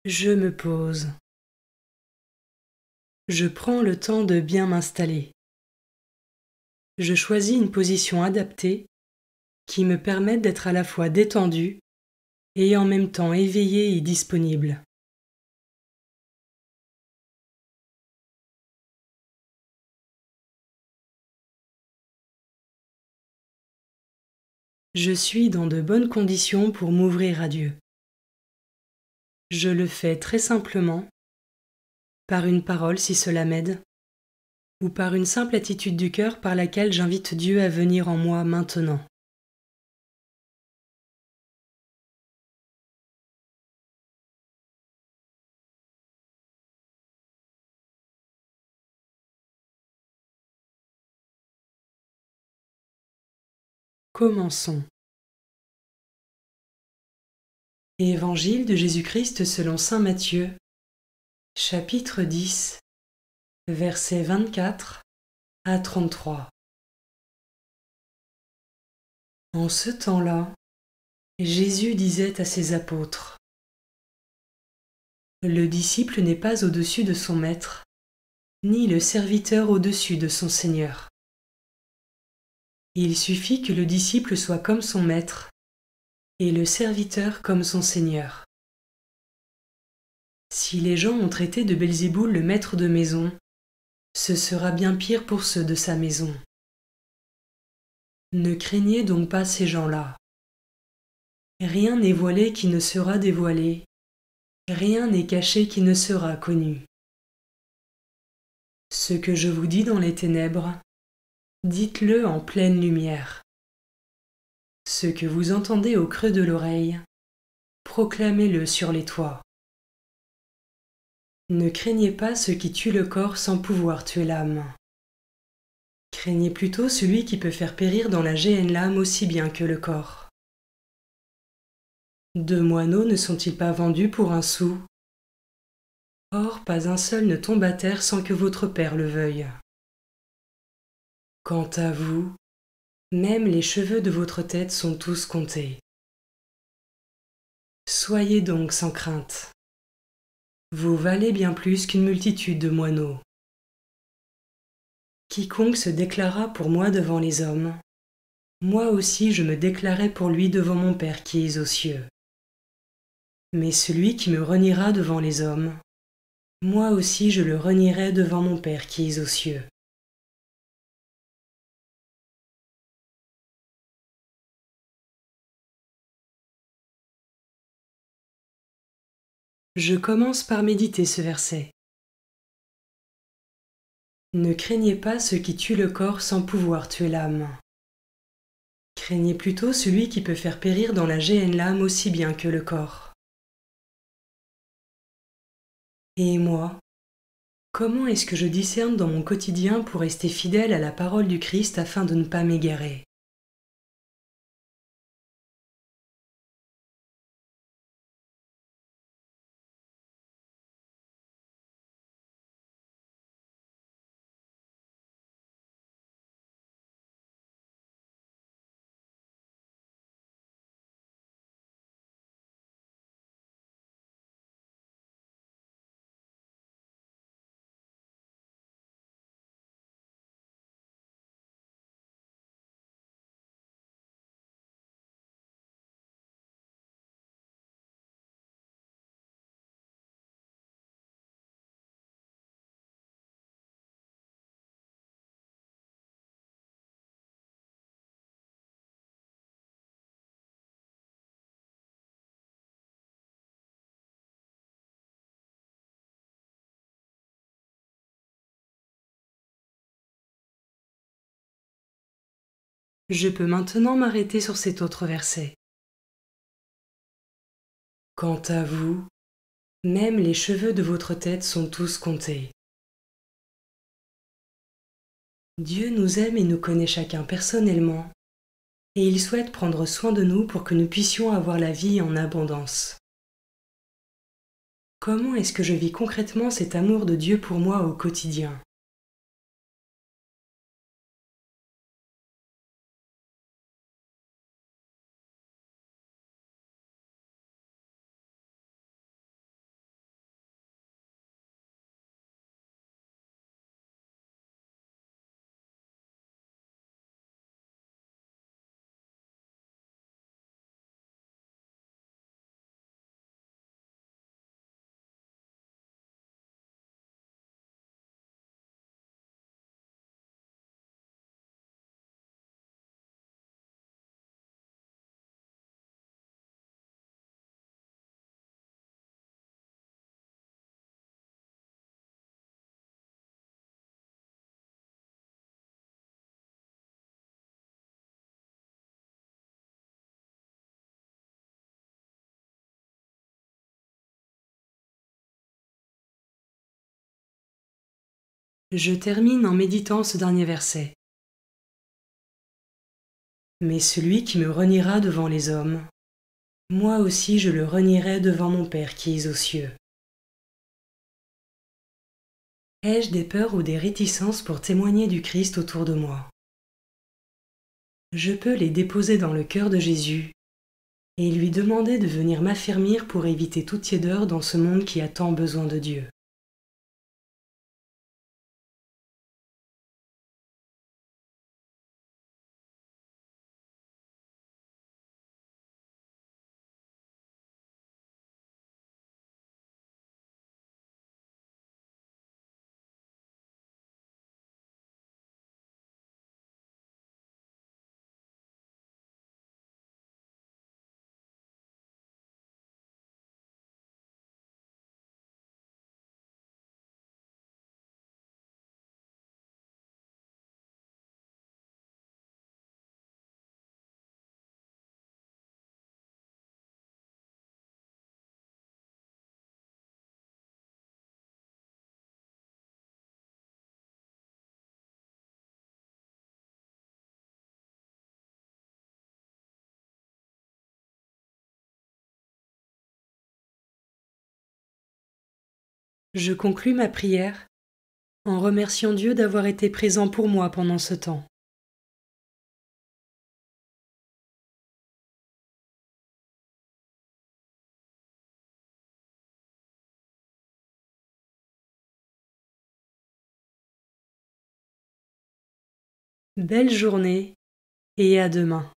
Je me pose. Je prends le temps de bien m'installer. Je choisis une position adaptée qui me permette d'être à la fois détendu et en même temps éveillé et disponible. Je suis dans de bonnes conditions pour m'ouvrir à Dieu. Je le fais très simplement, par une parole si cela m'aide, ou par une simple attitude du cœur par laquelle j'invite Dieu à venir en moi maintenant. Commençons. Évangile de Jésus-Christ selon saint Matthieu, chapitre 10, versets 24 à 33. En ce temps-là, Jésus disait à ses apôtres: Le disciple n'est pas au-dessus de son maître, ni le serviteur au-dessus de son Seigneur. Il suffit que le disciple soit comme son maître, et le serviteur comme son Seigneur. Si les gens ont traité de Belzéboul le maître de maison, ce sera bien pire pour ceux de sa maison. Ne craignez donc pas ces gens-là. Rien n'est voilé qui ne sera dévoilé, rien n'est caché qui ne sera connu. Ce que je vous dis dans les ténèbres, dites-le en pleine lumière. Ce que vous entendez au creux de l'oreille, proclamez-le sur les toits. Ne craignez pas ce qui tue le corps sans pouvoir tuer l'âme. Craignez plutôt celui qui peut faire périr dans la géhenne l'âme aussi bien que le corps. 2 moineaux ne sont-ils pas vendus pour un sou? Or, pas un seul ne tombe à terre sans que votre Père le veuille. Quant à vous, même les cheveux de votre tête sont tous comptés. Soyez donc sans crainte. Vous valez bien plus qu'une multitude de moineaux. Quiconque se déclara pour moi devant les hommes, moi aussi je me déclarai pour lui devant mon Père qui est aux cieux. Mais celui qui me reniera devant les hommes, moi aussi je le renierai devant mon Père qui est aux cieux. Je commence par méditer ce verset. Ne craignez pas ce qui tue le corps sans pouvoir tuer l'âme. Craignez plutôt celui qui peut faire périr dans la géhenne l'âme aussi bien que le corps. Et moi, comment est-ce que je discerne dans mon quotidien pour rester fidèle à la parole du Christ afin de ne pas m'égarer? Je peux maintenant m'arrêter sur cet autre verset. Quant à vous, même les cheveux de votre tête sont tous comptés. Dieu nous aime et nous connaît chacun personnellement, et il souhaite prendre soin de nous pour que nous puissions avoir la vie en abondance. Comment est-ce que je vis concrètement cet amour de Dieu pour moi au quotidien? Je termine en méditant ce dernier verset. Mais celui qui me reniera devant les hommes, moi aussi je le renierai devant mon Père qui est aux cieux. Ai-je des peurs ou des réticences pour témoigner du Christ autour de moi? Je peux les déposer dans le cœur de Jésus et lui demander de venir m'affermir pour éviter toute tiédeur dans ce monde qui a tant besoin de Dieu. Je conclus ma prière en remerciant Dieu d'avoir été présent pour moi pendant ce temps. Belle journée et à demain.